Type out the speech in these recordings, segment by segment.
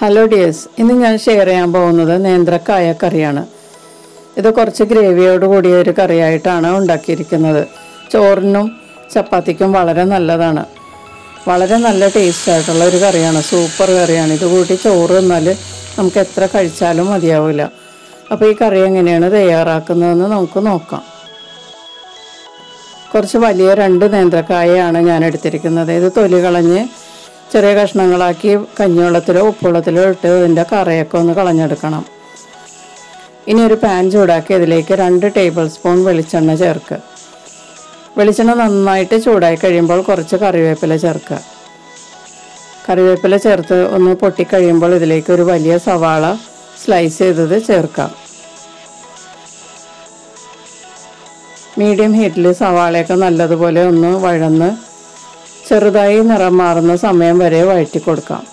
Hello dears, ഇന്ന് ഞാൻ share ചെയ്യാൻ പോകുന്നത് നേന്ത്രക്കായ കറിയാണ്. ഇത് കുറച്ച് ഗ്രേവിയോട് കൂടിയ ഒരു കറിയായിട്ടാണ് ഉണ്ടാക്കിയിരിക്കുന്നത്. ചോറിനും ചപ്പാത്തിക്കും വളരെ നല്ലതാണ്. വളരെ നല്ല ടേസ്റ്റ് ആയിട്ടുള്ള ഒരു കറിയാണ്, സൂപ്പർ കറിയാണ്. ഇത് കൂട്ടി ചോറ് തിന്നാൽ നമുക്ക് എത്ര കഴിച്ചാലും മതിയാവില്ല. അപ്പോൾ ഈ കറി എങ്ങനെയാണ് തയ്യാറാക്കുന്നതെന്ന് നമുക്ക് നോക്കാം. കുറച്ച് വലിയ 2 നേന്ത്രക്കായയാണ് ഞാൻ എടുത്തിരിക്കുന്നത്. ഇത് തൊലി കളഞ്ഞ് ചെറിയ കഷ്ണങ്ങളാക്കി കഞ്ഞിവെള്ളത്തിലോ ഉപ്പുവെള്ളത്തിലോ ഇട്ട് ഇതിൻ്റെ കറയൊക്കെ ഒന്ന് കളഞ്ഞെടുക്കണം. ഇനി ഒരു പാൻ ചൂടാക്കി അതിലേക്ക് 2 ടേബിൾ സ്പൂൺ വെളിച്ചെണ്ണ ചേർക്കുക. വെളിച്ചെണ്ണ നന്നായിട്ട് ചൂടായി കഴിയുമ്പോൾ കുറച്ച് കറിവേപ്പില ചേർക്കുക. കറിവേപ്പില ചേർത്ത് ഒന്ന് പൊട്ടിക്കഴിയുമ്പോൾ ഇതിലേക്ക് ഒരു വലിയ സവാള സ്ലൈസ് ചെയ്തത് ചേർക്കാം. മീഡിയം ഹീറ്റിൽ സവാളയൊക്കെ നല്ലതുപോലെ ഒന്ന് വഴന്ന് ചെറുതായി നിറം മാറുന്ന സമയം വരെ വഴറ്റി കൊടുക്കാം.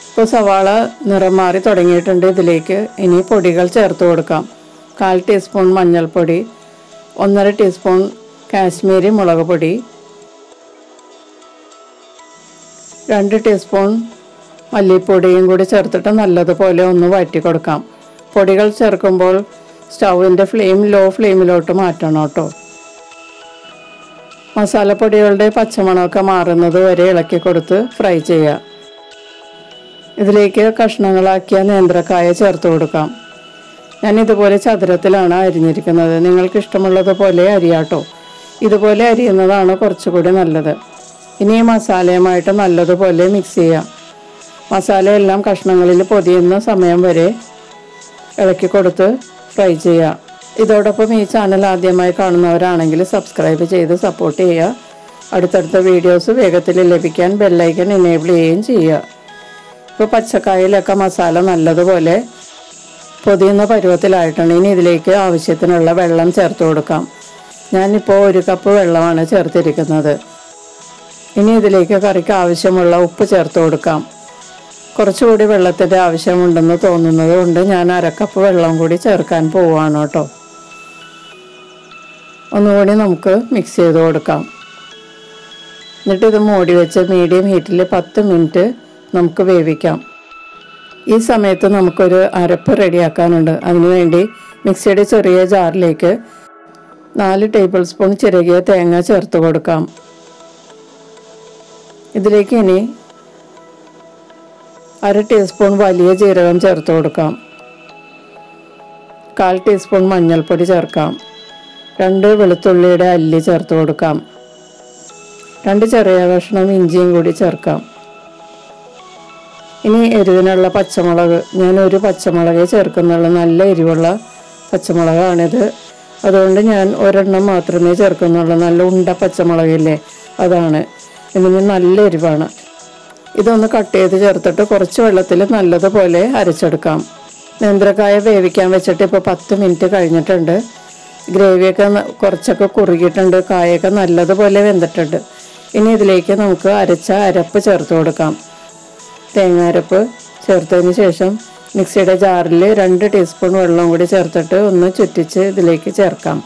ഇപ്പോൾ സവാള നിറം മാറി തുടങ്ങിയിട്ടുണ്ട്. ഇതിലേക്ക് ഇനി പൊടികൾ ചേർത്ത് കൊടുക്കാം. 1/4 ടീസ്പൂൺ മഞ്ഞൾപ്പൊടി, 1.5 ടീസ്പൂൺ കാശ്മീരി മുളക് പൊടി, 2 ടീസ്പൂൺ മല്ലിപ്പൊടിയും കൂടി ചേർത്തിട്ട് നല്ലതുപോലെ ഒന്ന് വഴറ്റി കൊടുക്കാം. പൊടികൾ ചേർക്കുമ്പോൾ സ്റ്റൗവിൻ്റെ ഫ്ലെയിം ലോ ഫ്ലെയിമിലോട്ട് മാറ്റണം കേട്ടോ. മസാലപ്പൊടികളുടെ പച്ചമണമൊക്കെ മാറുന്നത് വരെ ഇളക്കി കൊടുത്ത് ഫ്രൈ ചെയ്യുക. ഇതിലേക്ക് കഷ്ണങ്ങളാക്കിയ നേന്ത്രക്കായ ചേർത്ത് കൊടുക്കാം. ഞാൻ ഇതുപോലെ ചതുരത്തിലാണ് അരിഞ്ഞിരിക്കുന്നത്. നിങ്ങൾക്ക് ഇഷ്ടമുള്ളതുപോലെ അരിയാട്ടോ. ഇതുപോലെ അരിയുന്നതാണ് കുറച്ചുകൂടി നല്ലത്. ഇനി ഈ മസാലയുമായിട്ട് നല്ലതുപോലെ മിക്സ് ചെയ്യുക. മസാലയെല്ലാം കഷ്ണങ്ങളിൽ പൊതിയുന്ന സമയം വരെ ഇളക്കി കൊടുത്ത് ഫ്രൈ ചെയ്യുക. ഇതോടൊപ്പം ഈ ചാനൽ ആദ്യമായി കാണുന്നവരാണെങ്കിൽ സബ്സ്ക്രൈബ് ചെയ്ത് സപ്പോർട്ട് ചെയ്യുക. അടുത്തടുത്ത വീഡിയോസ് വേഗത്തിൽ ലഭിക്കാൻ ബെല്ലൈക്കൺ എനേബിൾ ചെയ്യുകയും ചെയ്യുക. ഇപ്പോൾ പച്ചക്കായയിലൊക്കെ മസാല നല്ലതുപോലെ പൊതിയുന്ന പരുവത്തിലായിട്ടാണ്. ഇനി ഇതിലേക്ക് ആവശ്യത്തിനുള്ള വെള്ളം ചേർത്ത് കൊടുക്കാം. ഞാനിപ്പോൾ 1 കപ്പ് വെള്ളമാണ് ചേർത്തിരിക്കുന്നത്. ഇനി ഇതിലേക്ക് കറിക്ക് ആവശ്യമുള്ള ഉപ്പ് ചേർത്ത് കൊടുക്കാം. കുറച്ചുകൂടി വെള്ളത്തിൻ്റെ ആവശ്യമുണ്ടെന്ന് തോന്നുന്നത് കൊണ്ട് ഞാൻ 1/2 കപ്പ് വെള്ളം കൂടി ചേർക്കാൻ പോവുകയാണ് കേട്ടോ. ഒന്നുകൂടി നമുക്ക് മിക്സ് ചെയ്ത് കൊടുക്കാം. എന്നിട്ട് ഇത് മൂടി വെച്ച് മീഡിയം ഹീറ്റിൽ 10 മിനിറ്റ് നമുക്ക് വേവിക്കാം. ഈ സമയത്ത് നമുക്കൊരു അരപ്പ് റെഡിയാക്കാനുണ്ട്. അതിനുവേണ്ടി മിക്സിയുടെ ചെറിയ ജാറിലേക്ക് 4 ടേബിൾ സ്പൂൺ ചിരകിയ തേങ്ങ ചേർത്ത് കൊടുക്കാം. ഇതിലേക്ക് ഇനി 1/2 ടീസ്പൂൺ വലിയ ജീരകം ചേർത്ത് കൊടുക്കാം. 1/4 ടീസ്പൂൺ മഞ്ഞൾപ്പൊടി ചേർക്കാം. 2 വെളുത്തുള്ളിയുടെ അല്ലി ചേർത്ത് കൊടുക്കാം. 2 ചെറിയ കഷ്ണം ഇഞ്ചിയും കൂടി ചേർക്കാം. ഇനി എരിവിനുള്ള പച്ചമുളക്, ഞാൻ 1 പച്ചമുളകേ ചേർക്കുന്നുള്ളൂ. നല്ല എരിവുള്ള പച്ചമുളകാണിത്. അതുകൊണ്ട് ഞാൻ 1 മാത്രമേ ചേർക്കുന്നുള്ളൂ. നല്ല ഉണ്ട പച്ചമുളകില്ലേ, അതാണ്. ഇതിന് നല്ല എരിവാണ്. ഇതൊന്ന് കട്ട് ചെയ്ത് ചേർത്തിട്ട് കുറച്ച് വെള്ളത്തിൽ നല്ലതുപോലെ അരച്ചെടുക്കാം. നേന്ത്രക്കായ വേവിക്കാൻ വെച്ചിട്ട് ഇപ്പോൾ 10 മിനിറ്റ് കഴിഞ്ഞിട്ടുണ്ട്. ഗ്രേവിയൊക്കെ കുറച്ചൊക്കെ കുറുകിയിട്ടുണ്ട്. കായൊക്കെ നല്ലതുപോലെ വെന്തിട്ടുണ്ട്. ഇനി ഇതിലേക്ക് നമുക്ക് അരച്ച അരപ്പ് ചേർത്ത് കൊടുക്കാം. തേങ്ങ അരപ്പ് ചേർത്തതിന് ശേഷം മിക്സിയുടെ ജാറിൽ 2 ടീസ്പൂൺ വെള്ളം കൂടി ചേർത്തിട്ട് ഒന്ന് ചുറ്റിച്ച് ഇതിലേക്ക് ചേർക്കാം.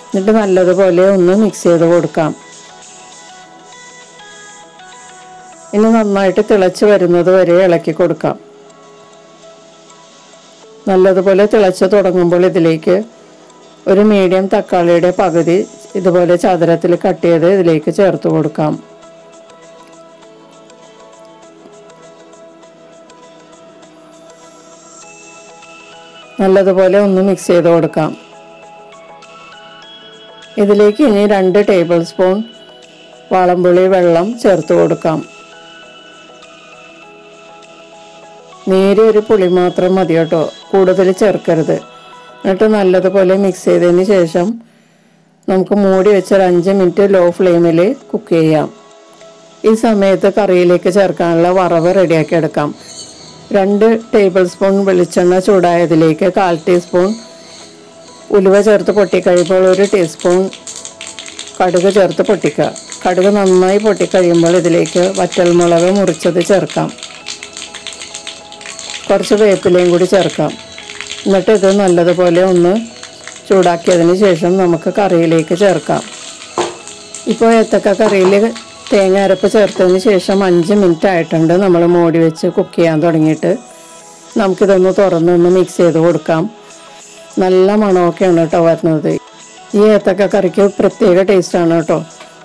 എന്നിട്ട് നല്ലതുപോലെ ഒന്ന് മിക്സ് ചെയ്ത് കൊടുക്കാം. ഇനി നന്നായിട്ട് തിളച്ച് വരുന്നത് വരെ ഇളക്കി കൊടുക്കാം. നല്ലതുപോലെ തിളച്ച് തുടങ്ങുമ്പോൾ ഇതിലേക്ക് ഒരു മീഡിയം തക്കാളിയുടെ പകുതി ഇതുപോലെ ചതുരത്തിൽ കട്ട് ചെയ്ത് ഇതിലേക്ക് ചേർത്ത് കൊടുക്കാം. നല്ലതുപോലെ ഒന്ന് മിക്സ് ചെയ്ത് കൊടുക്കാം. ഇതിലേക്ക് ഇനി 2 ടേബിൾ സ്പൂൺ വാളംപുളി വെള്ളം ചേർത്ത് കൊടുക്കാം. നേരെ ഒരു പുളി മാത്രം മതി കേട്ടോ, കൂടുതൽ ചേർക്കരുത്. എന്നിട്ട് നല്ലതുപോലെ മിക്സ് ചെയ്തതിന് ശേഷം നമുക്ക് മൂടി വെച്ച് 5 മിനിറ്റ് ലോ ഫ്ലെയിമിൽ കുക്ക് ചെയ്യാം. ഈ സമയത്ത് കറിയിലേക്ക് ചേർക്കാനുള്ള വറവ് റെഡിയാക്കി എടുക്കാം. 2 ടേബിൾ സ്പൂൺ വെളിച്ചെണ്ണ ചൂടായതിലേക്ക് 1/4 ടീസ്പൂൺ ഉലുവ ചേർത്ത് പൊട്ടിക്കഴിയുമ്പോൾ 1 ടീസ്പൂൺ കടുക് ചേർത്ത് പൊട്ടിക്കുക. കടുക് നന്നായി പൊട്ടിക്കഴിയുമ്പോൾ ഇതിലേക്ക് വറ്റൽമുളക് മുറിച്ചത് ചേർക്കാം. കുറച്ച് വേപ്പിലയും കൂടി ചേർക്കാം. എന്നിട്ട് ഇത് നല്ലതുപോലെ ഒന്ന് ചൂടാക്കിയതിന് ശേഷം നമുക്ക് കറിയിലേക്ക് ചേർക്കാം. ഇപ്പോൾ ഏത്തക്ക കറിയിൽ തേങ്ങ അരപ്പ് ചേർത്തതിന് ശേഷം 5 മിനിറ്റ് ആയിട്ടുണ്ട് നമ്മൾ മൂടി വെച്ച് കുക്ക് ചെയ്യാൻ തുടങ്ങിയിട്ട്. നമുക്കിതൊന്ന് തുറന്നൊന്ന് മിക്സ് ചെയ്ത് കൊടുക്കാം. നല്ല മണമൊക്കെയാണ് കേട്ടോ വരുന്നത്. ഈ ഏത്തക്ക കറിക്ക് പ്രത്യേക ടേസ്റ്റാണ് കേട്ടോ.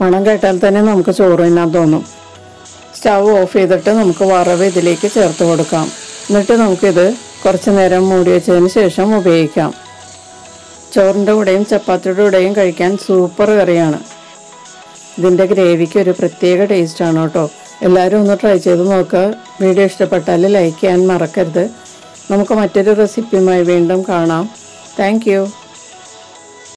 മണം കേട്ടാൽ തന്നെ നമുക്ക് ചോറ് തിന്നാൻ തോന്നും. സ്റ്റൗ ഓഫ് ചെയ്തിട്ട് നമുക്ക് വറവ് ഇതിലേക്ക് ചേർത്ത് കൊടുക്കാം. എന്നിട്ട് നമുക്കിത് കുറച്ച് നേരം മൂടി വെച്ചതിന് ശേഷം ഉപയോഗിക്കാം. ചോറിൻ്റെ കൂടെയും ചപ്പാത്തിയുടെ കൂടെയും കഴിക്കാൻ സൂപ്പർ കറിയാണ്. ഇതിൻ്റെ ഗ്രേവിക്ക് ഒരു പ്രത്യേക ടേസ്റ്റാണ് കേട്ടോ. എല്ലാവരും ഒന്ന് ട്രൈ ചെയ്ത് നോക്കുക. വീഡിയോ ഇഷ്ടപ്പെട്ടാൽ ലൈക്ക് ചെയ്യാൻ മറക്കരുത്. നമുക്ക് മറ്റൊരു റെസിപ്പിയുമായി വീണ്ടും കാണാം. Thank you.